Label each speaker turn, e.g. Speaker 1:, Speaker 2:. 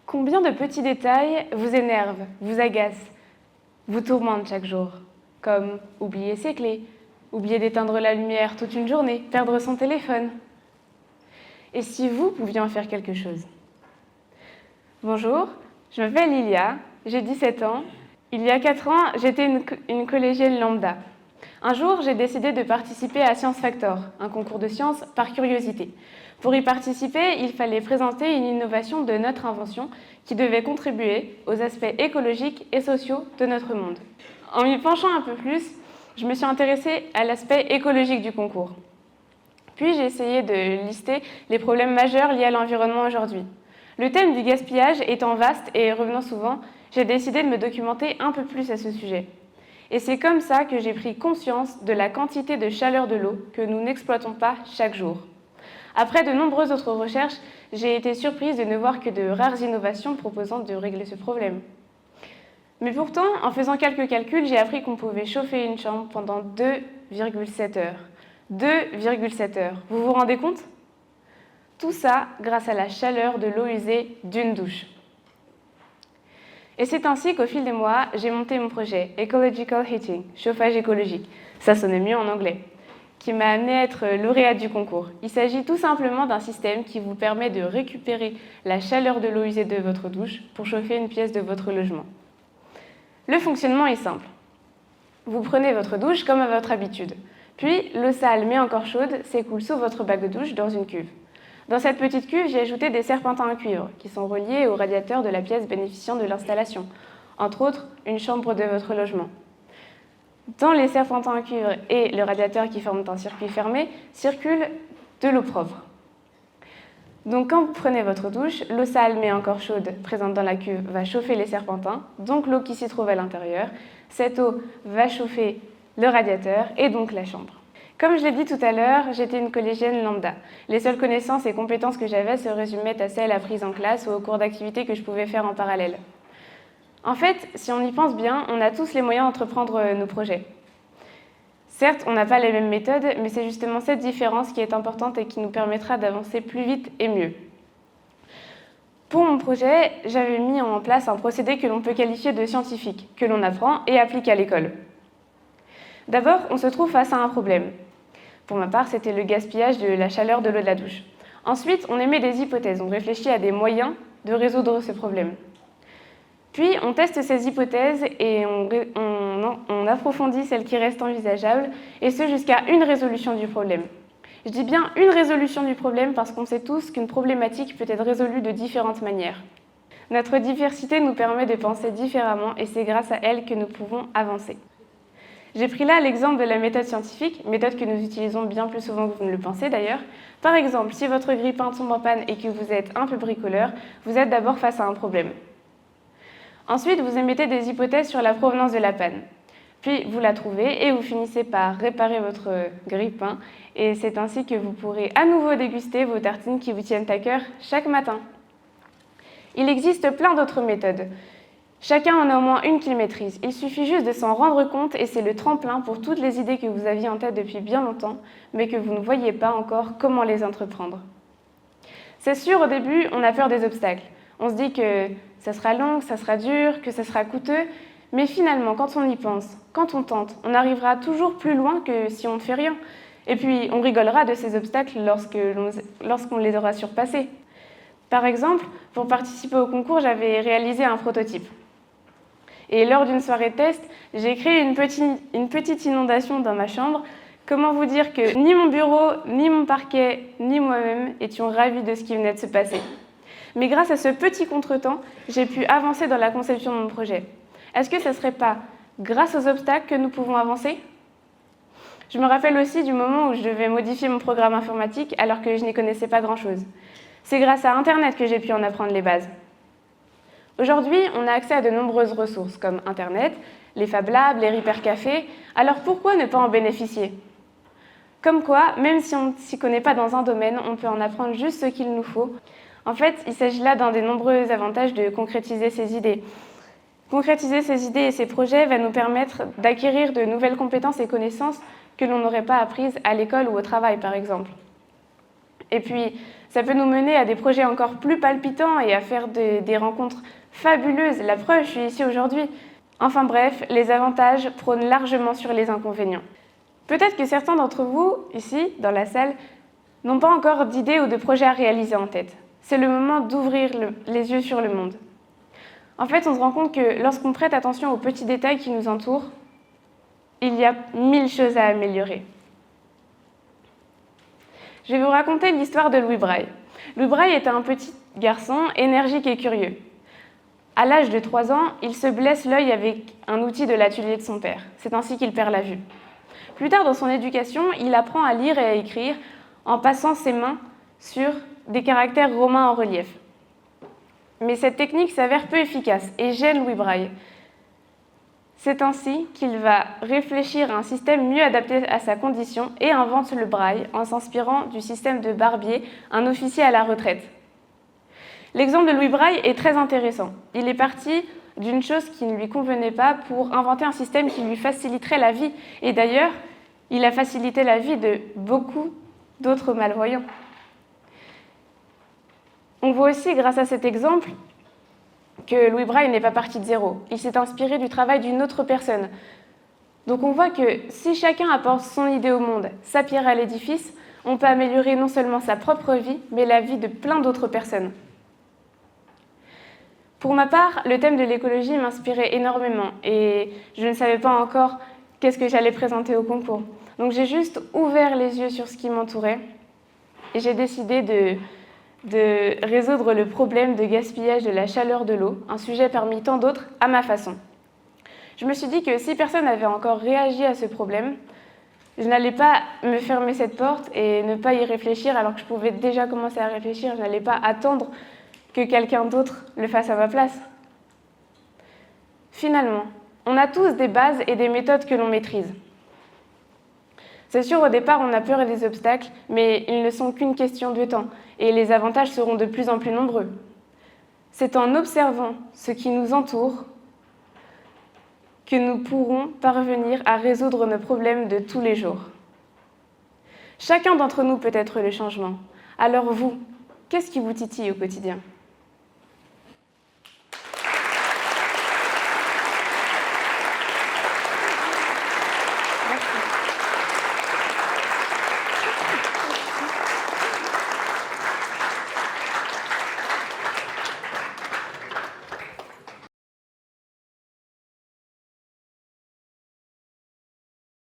Speaker 1: Combien de petits détails vous énervent, vous agacent, vous tourmentent chaque jour? Comme oublier ses clés, oublier d'éteindre la lumière toute une journée, perdre son téléphone. Et si vous pouviez en faire quelque chose? Bonjour, je m'appelle Lilia, j'ai 17 ans. Il y a 4 ans, j'étais une collégienne lambda. Un jour, j'ai décidé de participer à Science Factor, un concours de sciences par curiosité. Pour y participer, il fallait présenter une innovation de notre invention qui devait contribuer aux aspects écologiques et sociaux de notre monde. En m'y penchant un peu plus, je me suis intéressée à l'aspect écologique du concours. Puis j'ai essayé de lister les problèmes majeurs liés à l'environnement aujourd'hui. Le thème du gaspillage étant vaste et revenant souvent, j'ai décidé de me documenter un peu plus à ce sujet. Et c'est comme ça que j'ai pris conscience de la quantité de chaleur de l'eau que nous n'exploitons pas chaque jour. Après de nombreuses autres recherches, j'ai été surprise de ne voir que de rares innovations proposant de régler ce problème. Mais pourtant, en faisant quelques calculs, j'ai appris qu'on pouvait chauffer une chambre pendant 2,7 heures. 2,7 heures. Vous vous rendez compte? Tout ça grâce à la chaleur de l'eau usée d'une douche. Et c'est ainsi qu'au fil des mois, j'ai monté mon projet Ecological Heating, chauffage écologique. Ça sonnait mieux en anglais. Qui m'a amené à être lauréate du concours. Il s'agit tout simplement d'un système qui vous permet de récupérer la chaleur de l'eau usée de votre douche pour chauffer une pièce de votre logement. Le fonctionnement est simple. Vous prenez votre douche comme à votre habitude. Puis, l'eau sale mais encore chaude s'écoule sous votre bac de douche dans une cuve. Dans cette petite cuve, j'ai ajouté des serpentins à cuivre qui sont reliés au radiateur de la pièce bénéficiant de l'installation, entre autres une chambre de votre logement. Dans les serpentins à cuivre et le radiateur qui forment un circuit fermé, circule de l'eau propre. Donc quand vous prenez votre douche, l'eau sale mais encore chaude présente dans la cuve va chauffer les serpentins, donc l'eau qui s'y trouve à l'intérieur. Cette eau va chauffer le radiateur et donc la chambre. Comme je l'ai dit tout à l'heure, j'étais une collégienne lambda. Les seules connaissances et compétences que j'avais se résumaient à celles apprises en classe ou au cours d'activités que je pouvais faire en parallèle. En fait, si on y pense bien, on a tous les moyens d'entreprendre nos projets. Certes, on n'a pas les mêmes méthodes, mais c'est justement cette différence qui est importante et qui nous permettra d'avancer plus vite et mieux. Pour mon projet, j'avais mis en place un procédé que l'on peut qualifier de scientifique, que l'on apprend et applique à l'école. D'abord, on se trouve face à un problème. Pour ma part, c'était le gaspillage de la chaleur de l'eau de la douche. Ensuite, on émet des hypothèses, on réfléchit à des moyens de résoudre ce problème. Puis, on teste ces hypothèses et on approfondit celles qui restent envisageables, et ce jusqu'à une résolution du problème. Je dis bien une résolution du problème parce qu'on sait tous qu'une problématique peut être résolue de différentes manières. Notre diversité nous permet de penser différemment et c'est grâce à elle que nous pouvons avancer. J'ai pris là l'exemple de la méthode scientifique, méthode que nous utilisons bien plus souvent que vous ne le pensez d'ailleurs. Par exemple, si votre grille-pain tombe en panne et que vous êtes un peu bricoleur, vous êtes d'abord face à un problème. Ensuite, vous émettez des hypothèses sur la provenance de la panne. Puis, vous la trouvez et vous finissez par réparer votre grille-pain. Et c'est ainsi que vous pourrez à nouveau déguster vos tartines qui vous tiennent à cœur chaque matin. Il existe plein d'autres méthodes. Chacun en a au moins une qu'il maîtrise. Il suffit juste de s'en rendre compte et c'est le tremplin pour toutes les idées que vous aviez en tête depuis bien longtemps, mais que vous ne voyez pas encore comment les entreprendre. C'est sûr, au début, on a peur des obstacles. On se dit que ça sera long, que ça sera dur, que ça sera coûteux, mais finalement, quand on y pense, quand on tente, on arrivera toujours plus loin que si on ne fait rien. Et puis, on rigolera de ces obstacles lorsqu'on les aura surpassés. Par exemple, pour participer au concours, j'avais réalisé un prototype. Et lors d'une soirée test, j'ai créé une petite inondation dans ma chambre. Comment vous dire que ni mon bureau, ni mon parquet, ni moi-même étions ravis de ce qui venait de se passer. Mais grâce à ce petit contretemps, j'ai pu avancer dans la conception de mon projet. Est-ce que ce ne serait pas grâce aux obstacles que nous pouvons avancer? Je me rappelle aussi du moment où je devais modifier mon programme informatique alors que je n'y connaissais pas grand-chose. C'est grâce à Internet que j'ai pu en apprendre les bases. Aujourd'hui, on a accès à de nombreuses ressources comme Internet, les Fab Labs, les Repair Café. Alors pourquoi ne pas en bénéficier? Comme quoi, même si on ne s'y connaît pas dans un domaine, on peut en apprendre juste ce qu'il nous faut. En fait, il s'agit là d'un des nombreux avantages de concrétiser ses idées. Concrétiser ses idées et ses projets va nous permettre d'acquérir de nouvelles compétences et connaissances que l'on n'aurait pas apprises à l'école ou au travail, par exemple. Et puis, ça peut nous mener à des projets encore plus palpitants et à faire des rencontres fabuleuses. La preuve, je suis ici aujourd'hui. Enfin bref, les avantages prônent largement sur les inconvénients. Peut-être que certains d'entre vous, ici, dans la salle, n'ont pas encore d'idées ou de projets à réaliser en tête. C'est le moment d'ouvrir les yeux sur le monde. En fait, on se rend compte que lorsqu'on prête attention aux petits détails qui nous entourent, il y a 1000 choses à améliorer. Je vais vous raconter l'histoire de Louis Braille. Louis Braille était un petit garçon énergique et curieux. À l'âge de 3 ans, il se blesse l'œil avec un outil de l'atelier de son père. C'est ainsi qu'il perd la vue. Plus tard dans son éducation, il apprend à lire et à écrire en passant ses mains sur des caractères romains en relief. Mais cette technique s'avère peu efficace et gêne Louis Braille. C'est ainsi qu'il va réfléchir à un système mieux adapté à sa condition et invente le braille en s'inspirant du système de Barbier, un officier à la retraite. L'exemple de Louis Braille est très intéressant. Il est parti d'une chose qui ne lui convenait pas pour inventer un système qui lui faciliterait la vie. Et d'ailleurs, il a facilité la vie de beaucoup d'autres malvoyants. On voit aussi, grâce à cet exemple, que Louis Braille n'est pas parti de zéro. Il s'est inspiré du travail d'une autre personne. Donc on voit que si chacun apporte son idée au monde, sa pierre à l'édifice, on peut améliorer non seulement sa propre vie, mais la vie de plein d'autres personnes. Pour ma part, le thème de l'écologie m'inspirait énormément et je ne savais pas encore qu'est-ce que j'allais présenter au concours. Donc j'ai juste ouvert les yeux sur ce qui m'entourait et j'ai décidé de résoudre le problème de gaspillage de la chaleur de l'eau, un sujet parmi tant d'autres à ma façon. Je me suis dit que si personne n'avait encore réagi à ce problème, je n'allais pas me fermer cette porte et ne pas y réfléchir alors que je pouvais déjà commencer à réfléchir, je n'allais pas attendre que quelqu'un d'autre le fasse à ma place. Finalement, on a tous des bases et des méthodes que l'on maîtrise. C'est sûr, au départ, on a peur des obstacles, mais ils ne sont qu'une question de temps, et les avantages seront de plus en plus nombreux. C'est en observant ce qui nous entoure que nous pourrons parvenir à résoudre nos problèmes de tous les jours. Chacun d'entre nous peut être le changement. Alors vous, qu'est-ce qui vous titille au quotidien ?